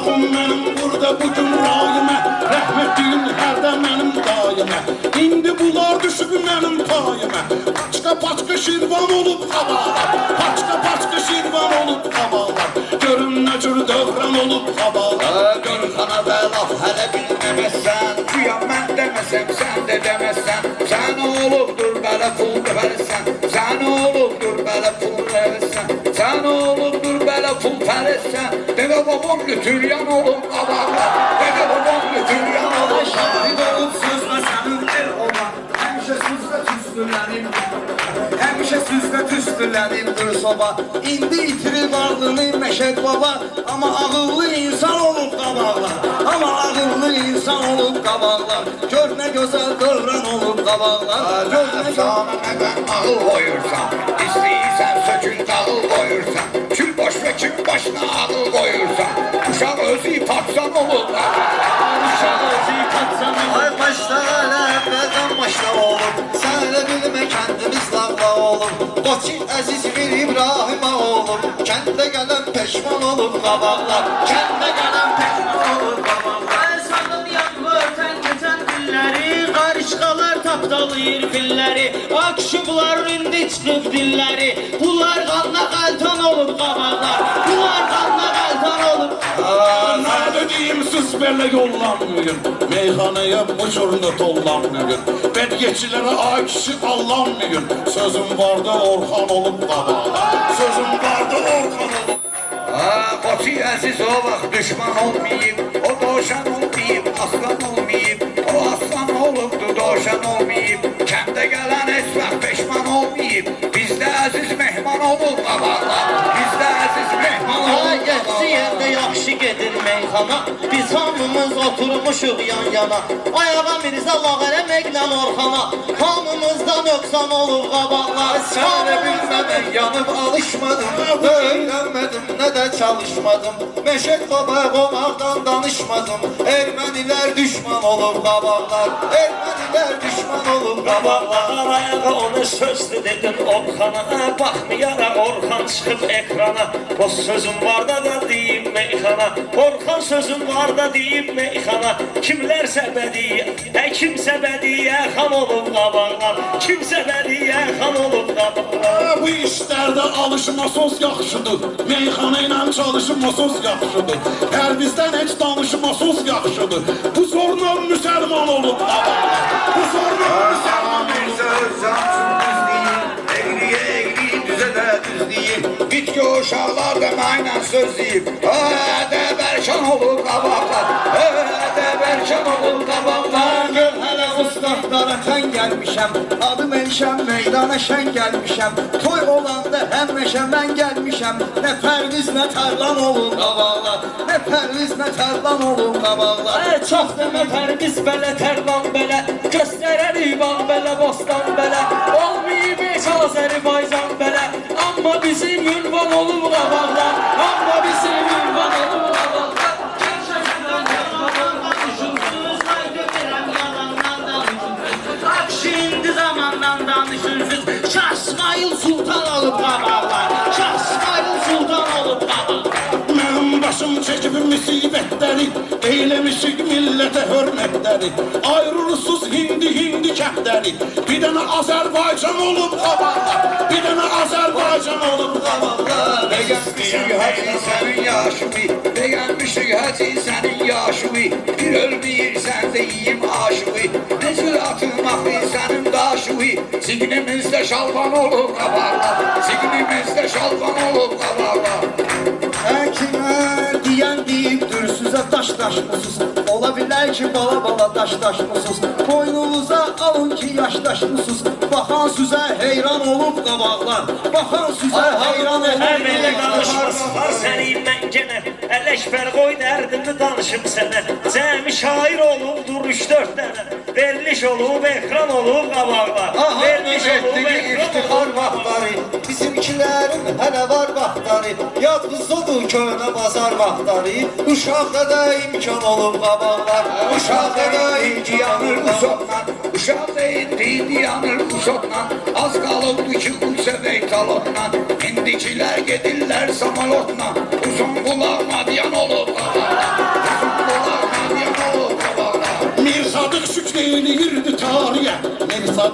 Yoxum mənim burada bugün rayimə, rəhmətliyim hərdə mənim daimə. İndi bunlar düşüb mənim payimə. Paçka şirvan olub havalar, paçka şirvan olub havalar. Görün nə cür dövran olub havalar. Görxana və laf hələ bilməməsən, güya mən deməsəm sən də deməsən. Sən olubdur belə pul versən, sən olubdur belə pul versən, sən olubdur belə pul versən. Dədə babam götüryan olub havalar, dədə babam götüryan olub. Şahid olub sözlə sənin el olan, həmişə sözlə tüstülərin. Həmişə süzdə tüstülərindir soba. İndi itirir varlığını Məşəd baba. Amma ağıllı insan olub qabaqlar, amma ağıllı insan olub qabaqlar. Gör nə gözəl qırran olub qabaqlar. Gör nə Sana nədən ağıl qoyursan, istəyirsən sökün dağıl qoyursan. Kül boş və kül başına ağıl qoyursan. Uşaq özü patsan olub. uşaq özü patsan olub. Ay başda elə əvvəldən başda olub. Sən elə bilmə kəndimiz lağla olub. Qoçi əziz bir İbrahim olub. Kəndə gələn peşman olub qabaqlar. Kəndə gələn peşman olub qabaqlar. Sağın yanma ötən keçən dilləri, qarışqalar tapdalayır filləri. Akşıblar indi çıxıb dilləri. Bunlar qanla qaltan olub qabaqlar. Bunlar qanla qaltan olub. Nə dediyim siz belə yollanmayın. Meyxanaya bu cürünə tollanmayın. Bədgeçilərə ay kişi allanmayın. Sözüm vardı Orxan olub qabaqlar. Sözüm vardı Orxan olub. Qoçi əziz o vaxt düşman olmayıb, o doşan olmayıb, aslan olmayıb. O aslan olubdu, doşan olmayıb. Kəndə gələn heç vaxt peşman olmayıb. Bizdə əziz mehman olub qabaqlar, bizdə əziz mehman olub Getsi yerdə yaxşı gedir meyxana. Biz hamımız oturmuşuq yan yana. Ayağa Mirzə Lağərə Məqnən Orxana. Hamımızda nöqsan olub qabaqlar. Sənə bilmədən yanıb alışmadım. Öyrənmədim, nə də çalışmadım. Məşəd baba qonaqdan danışmadım. Ermənilər düşman olub qabaqlar. Ermənilər düşman olub qabaqlar. Ayağa ona sözdü dedin Orxana. Baxmayaraq Orxan çıxıb ekrana. O sözüm var da deyim meyxana. Orxan sözüm var da deyim meyxana. Kimlərsə bədiyə, kimsə bədiyə xan olub qabaqlar. Kimsə bədiyə xan olub qabaqlar. Bu işlərdə alışmasız yaxşıdır. Meyxana ilə çalışmasız yaxşıdır. Hər bizdən heç danışmasız yaxşıdır. Bu zorla müsəlman olub qabaqlar. Bu zorla müsəlman olub. Eğri düze də düz deyib. Bitki uşaqlar da mənlə söz deyib. Də bərkan olub qabaqlar, də bərkan olub qabaqlar. Gör hələ ustadlara tən gəlmişəm. Adım Elşən meydana şən gəlmişəm. Toy olanda həmişə mən gəlmişəm. Nə pərviz nə tərlan olub qabaqlar. Nə pərviz nə tərlan olub qabaqlar. Çox demə pərviz belə, tərlan belə. Göstərər İvan belə, bostan belə. Olmayıb heç Azərbaycan belə. Amma bizim ünvan olub qabaqlar. Amma bizim ünvan olub qabaqlar. Şimdi zamandan danışırsız. Şah İsmail Sultan olub qabaqlar. Şah İsmail Sultan olub qabaqlar. Mənim başım çəkib müsibətləri, eyləmişik millətə hörmətləri. Ayrılırsız hindi kəndləri. Bir dənə Azərbaycan olub qabaqlar. Bir dənə Azərbaycan olub qabaqlar. Beğenmişik hacı senin yaşımı, beğenmişik hacı senin yaşımı. Bir ölmeyirsen de yiyeyim aşımı. Necil atılmak senin daşımı. Zihnimizde şalvan olur qabaqlar, zihnimizde şalvan olur qabaqlar. Həkimə deyən deyibdir, sizə daş daşmısınız. Ola bilər ki, bala daşdaşmısınız. Boynunuza alın ki, yaşdaşmısınız. Baxan sizə heyran olub qabaqlar. Baxan sizə heyran olub Hər belə danışmasınlar qabaqlar. səni mən genə. Ələkbər qoy dərdimi danışım sənə. Cəmi şair olubdur 3-4 dənə. Veriliş olub, ekran olub qabaqlar. Veriliş olub, ekran İftixar vaxtları, bizimkilərin hələ var vaxtları. Yadınızdadır köhnə bazar vaxtları. Uşaqda da imkan olub qabaqlar. Uşaq deyildi yanır bu sokla, uşaq deyildi yanır bu sokla. Az kalıbdı ki uçevek talotla, indikilər gedirlər samalotla. Uzun kulağına diyan olub qabaqlar.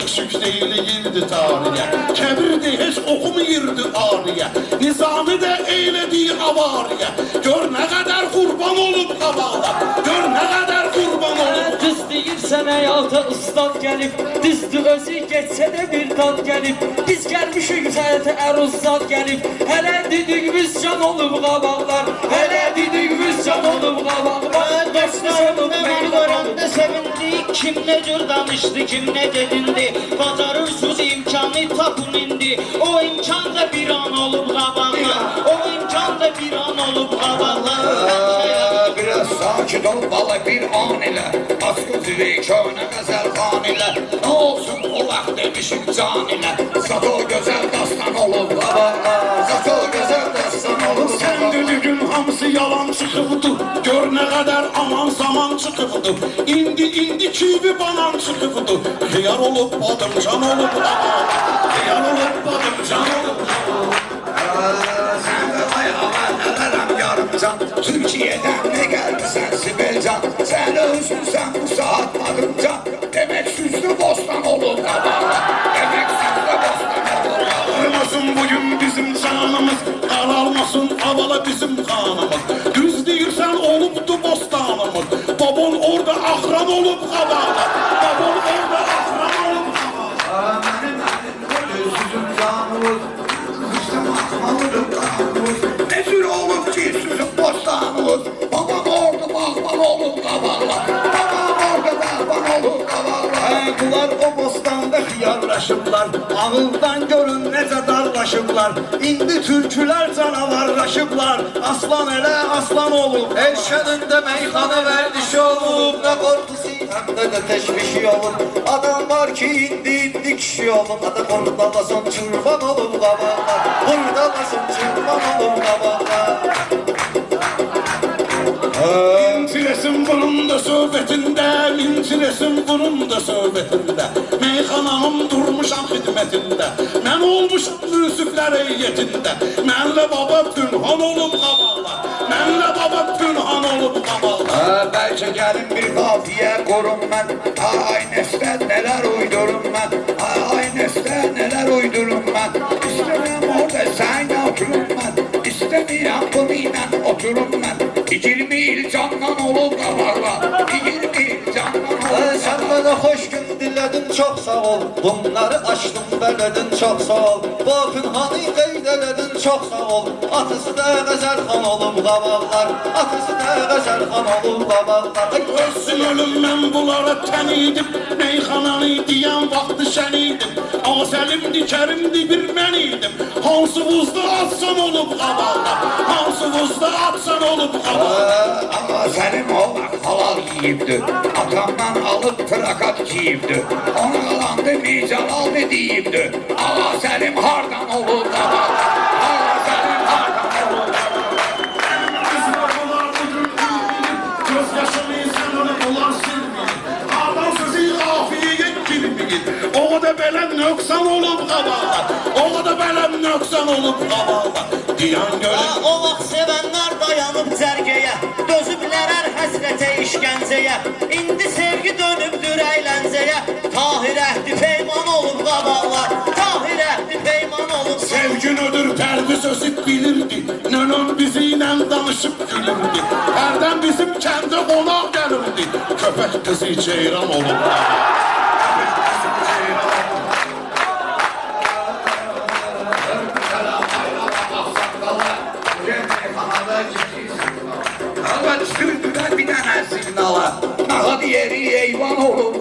küçük deyilirdi tarihe. Kebirdi heç oxumayırdı ariye. Nizami de eyledi avariye. Gör ne kadar kurban olup qabağlar. Gör ne kadar kurban olup. Düz deyirsən həyata ustad gəlib, düzdür özü geçsə də bir tad gəlib. Biz gəlmişik həyata əruzad gəlib, hələ didiyimiz can olub qabaqlar, hələ didiyimiz can olub qabaqlar. Dostlarım məqlarında sevindik, kim nə cür danışdı, kim nə dedindi. Bacarırsız imkanı tapın indi, o imkan da bir an olub qabaqlar, o imkan da bir an olub qabaqlar. Biraz sakit ol bala bir an ile Askı zili köyne gazel kan ile Ne olsun o vaxt demişim can ile Zato güzel dastan olur babala Zato güzel dastan olur Sen düdüğün hamısı yalan çıkıbdı. Gör ne kadar aman zaman çıkıbdı. İndi kivi banan çıkıbdı. Hıyar olup badım can olup Hıyar olup badım can olup Sen de ayağa nelerem yarımcan Türkiye'den ne geldi sen Sibelcan Sen özünsen bu saat adımcan Demek süzlü bostan olur babala Demek süzlü bostan olur Ağrımasın bugün bizim canımız. Kararmasın avala bizim kanımız. Düz deyirsen olupdu bostanımız. Babon orada ahram olup kabağlar. Babon orada ahram olup kabağlar. Süzüm canımız Kıştım akmalırım kanımız Ne tür olup ki süzüm bostanımız Babam orada bağban olur kabağlar Babam orada bağban olur kabağlar Bunlar o bostanda xiyarlaşıblar Ağıldan görün necə darlaşıblar İndi türkülər canavarlaşıblar Aslan elə aslan olub Elşənində meyxana vərdişi olub Nə qorxusu həmdə də təşvişi olub Adam var ki indi kişi olub Adı qorxdalasın çırpan olub qabaqlar Qorxdalasın çırpan olub qabaqlar Mintiresin bunun da söhbetinde, mintiresin bunun da söhbetinde. Meyxananın durmuşam xidmətində. Mən olmuşam müsiflər heyyətində. Mənlə baba pünhan olub qabaqlar. Mənlə baba pünhan olub qabaqlar. Belki gelin bir kafiye korun ben Ay nesne neler uydurum ben Ay nesne neler uydurum ben İstemem orada sen oturum ben İstemiyorum bununla oturum ben 20 yıl candan olup kabarlar 20 yıl candan olup Sen bana hoş gün diledin çok sağ ol Bunları açtım beledin çok sağ ol Bu pünhanı qeydeledin çok sağ ol Atısı da Qəzər xan olub qabaqlar Atısı da Qəzər xan olub qabaqlar Ölsün ölüm mən bunlara tən idim. Meyxananı deyən vaxtı şən idim. Azəlimdi, kərimdi bir mən idim. Hansı vuzda atsan olub qabaqlar. Hansı vuzda atsan olub qabaqlar. Ama senin oğlan halal yiyipti Atamdan alıp trakat giyipti Ona kalandı micalaldı deyipti Allah senin hardan olur qabaqlar Allah senin hardan olur Göz yaşını insan onu bulan silmeyin. Adam sözü afiyeye girmeyin. O da belə nöqsan olub qabaqlar. O da belə nöqsan olub qabaqlar. Diyan görün. O vaxt sevənlər dayanıb cərgəyə, dözüblər hər həsrətə işgəncəyə. İndi sevgi dönübdür əyləncəyə, Tahir əhdi peyman olub qabaqlar, Tahir əhdi peyman olub. Sevgin ödür pərdi sözü bilirdi. Nönün bizimlə danışıb gülürdü. Hərdən bizim kəndə qonaq gəlirdi. Köpək qızı ceyran olub. Sürdüler bir tane signala Naha diğeri eyvan olur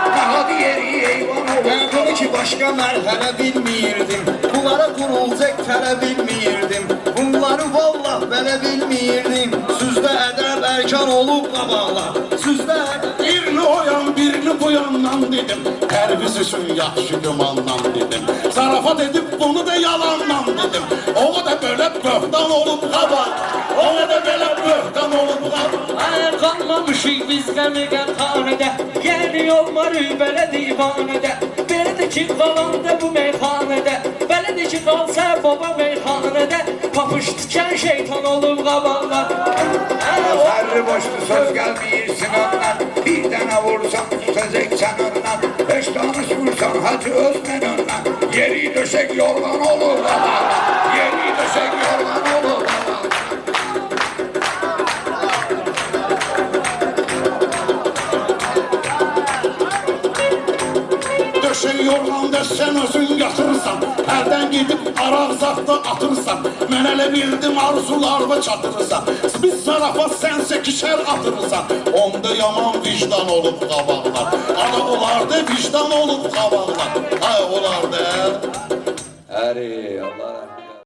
Naha diğeri eyvan olur Ben bunu ki başka merhale bilmiyirdim Bunlara kurulacak tere bilmiyirdim Bunları vallah belə bilmiyirdim Süzdə ədəb erkan olub qabaqlar Süzdə ədəb Birini oyan birini bu yandan dedim. Terbiz üçün yaxşı gümandan dedim. Zarafat edip bunu da yalandan dedim. O da böyle böhtan olup qabaq. O da böyle böhtan olup qabaq. Ay qalmamışıq biz qəmiqəmxanədə, yəni olmarıq belə divanədə. Belədir ki, qalanda bu meyxanədə, belədir ki, qalsa baba meyxanədə. Papış tikən şeytan olub qabaqlar. Zərri boşlu söz gelmeyirsin ondan Bir tane vursan tutacak sen ondan Beş tanış vursan hacı özmen önmə. Yeri döşek yorgan olur qabağına. Yeri döşek yorgan olur qabağına. Döşək yorğanda sən özün yatırırsan, hərdən gedib araq zatda atırsan, mən elə bildim arzularına çatırırsan, biz zarafat sənsə kişər atırırsan, onda yaman vicdan olub qabağlar, ana olarda vicdan olub qabağlar, ay olarda. Əri, Allah rəhmət.